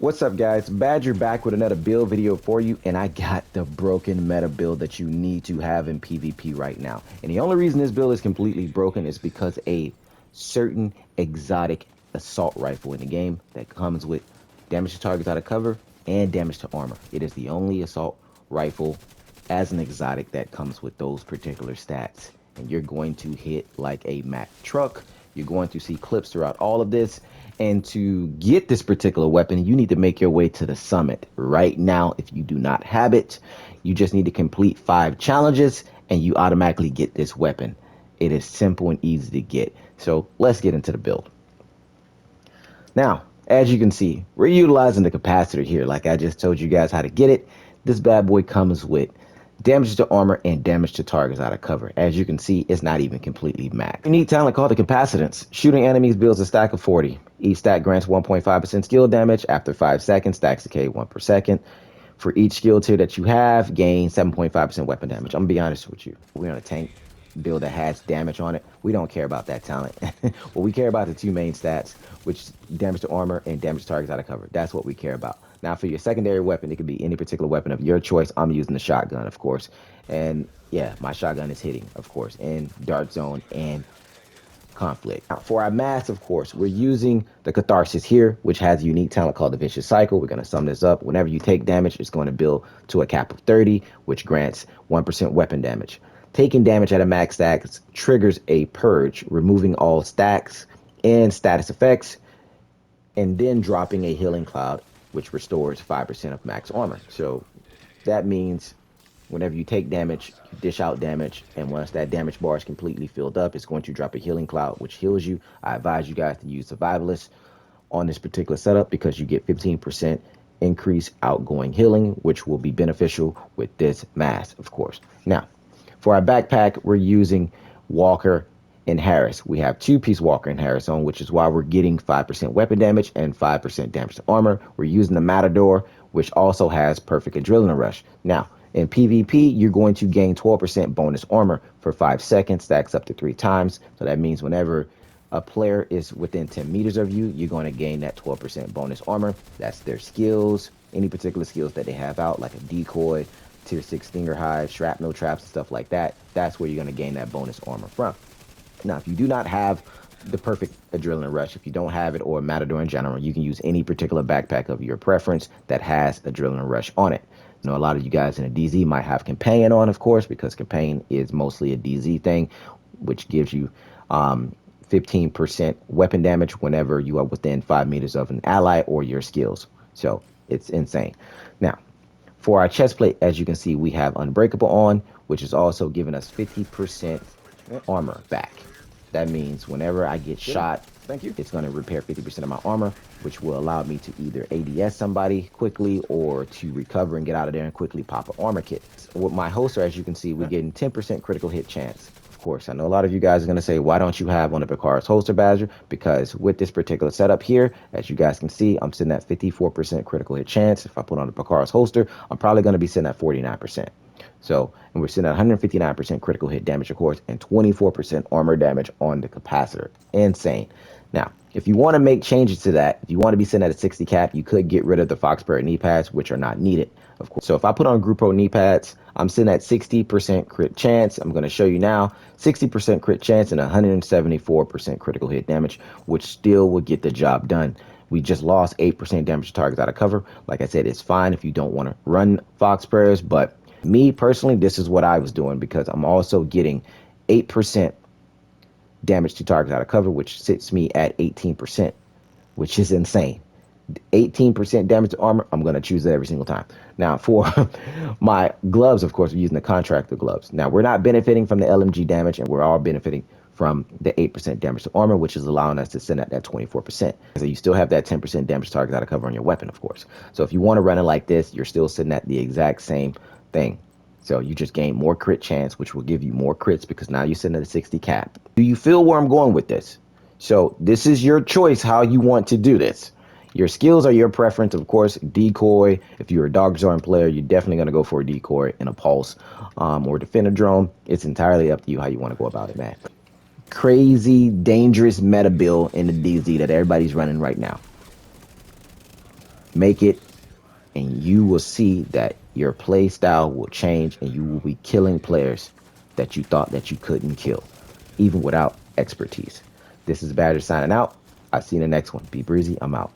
What's up, guys? Badger back with another build video for you, and I got the broken meta build that you need to have in PvP right now. And the only reason this build is completely broken is because a certain exotic assault rifle in the game that comes with damage to targets out of cover and damage to armor. It is the only assault rifle as an exotic that comes with those particular stats. And you're going to hit like a Mack truck. You're going to see clips throughout all of this. And to get this particular weapon, you need to make your way to the summit right now. If you do not have it, you just need to complete 5 challenges and you automatically get this weapon. It is simple and easy to get. So let's get into the build. Now, as you can see, we're utilizing the capacitor here. Like I just told you guys how to get it. This bad boy comes with damage to armor and damage to targets out of cover. As you can see, it's not even completely maxed. Unique talent called the capacitance. Shooting enemies builds a stack of 40. Each stack grants 1.5% skill damage. After 5 seconds, stacks decay 1 per second. For each skill tier that you have, gain 7.5% weapon damage. I'm gonna be honest with you. We're on a tank build that has damage on it. We don't care about that talent. What we care about the 2 main stats, which is damage to armor and damage to targets out of cover. That's what we care about. Now, for your secondary weapon, it could be any particular weapon of your choice. I'm using the shotgun, of course. And yeah, my shotgun is hitting, of course, in Dart Zone and Conflict. Now, for our mass, of course, we're using the Catharsis here, which has a unique talent called the Vicious Cycle. We're going to sum this up. Whenever you take damage, it's going to build to a cap of 30, which grants 1% weapon damage. Taking damage at a max stack triggers a purge, removing all stacks and status effects, and then dropping a healing cloud, which restores 5% of max armor. So that means whenever you take damage, you dish out damage, and once that damage bar is completely filled up, it's going to drop a healing cloud, which heals you. I advise you guys to use Survivalist on this particular setup because you get 15% increase outgoing healing, which will be beneficial with this mask, of course. Now, for our backpack, we're using Walker and Harris. We have 2-piece Walker and Harris on, which is why we're getting 5% weapon damage and 5% damage to armor. We're using the Matador, which also has perfect adrenaline rush. Now, in PvP, you're going to gain 12% bonus armor for 5 seconds, stacks up to 3 times. So that means whenever a player is within 10 meters of you, you're going to gain that 12% bonus armor. That's their skills, any particular skills that they have out, like a decoy, tier 6 stinger hive, shrapnel traps, and stuff like that. That's where you're going to gain that bonus armor from. Now, if you do not have the perfect adrenaline rush, if you don't have it, or Matador in general, you can use any particular backpack of your preference that has adrenaline rush on it. You know, a lot of you guys in a DZ might have Companion on, of course, because Companion is mostly a DZ thing, which gives you 15% weapon damage whenever you are within 5 meters of an ally or your skills. So it's insane. Now, for our chest plate, as you can see, we have Unbreakable on, which is also giving us 50% armor back. That means whenever I get shot, it's going to repair 50% of my armor, which will allow me to either ADS somebody quickly or to recover and get out of there and quickly pop an armor kit. With my holster, as you can see, we're getting 10% critical hit chance. Of course, I know a lot of you guys are going to say, why don't you have on the Picard's holster, Badger? Because with this particular setup here, as you guys can see, I'm sitting at 54% critical hit chance. If I put on the Picard's holster, I'm probably going to be sitting at 49%. So, and we're sitting at 159% critical hit damage, of course, and 24% armor damage on the capacitor. Insane. Now, if you want to make changes to that, if you want to be sitting at a 60 cap, you could get rid of the Fox Parrot knee pads, which are not needed, of course. So if I put on Group Pro knee pads, I'm sitting at 60% crit chance. I'm going to show you now 60% crit chance and 174% critical hit damage, which still will get the job done. We just lost 8% damage to targets out of cover. Like I said, it's fine if you don't want to run Fox Prayers, but me personally, this is what I was doing because I'm also getting 8% damage to targets out of cover, which sits me at 18%, which is insane. 18% damage to armor, I'm going to choose that every single time. Now, for my gloves, of course, we're using the contractor gloves. Now, we're not benefiting from the LMG damage, and we're all benefiting from the 8% damage to armor, which is allowing us to send at that 24%. So you still have that 10% damage to targets out of cover on your weapon, of course. So if you want to run it like this, you're still sitting at the exact same thing. So you just gain more crit chance, which will give you more crits because now you're sitting at a 60 cap. Do you feel where I'm going with this? So this is your choice how you want to do this. Your skills are your preference, of course. Decoy, if you're a Dog Zone player, you're definitely going to go for a decoy and a pulse or defender drone. It's entirely up to you how you want to go about it, man. Crazy, dangerous meta build in the DZ that everybody's running right now. Make it, and you will see that your play style will change and you will be killing players that you thought that you couldn't kill, even without expertise. This is Badger signing out. I'll see you in the next one. Be breezy. I'm out.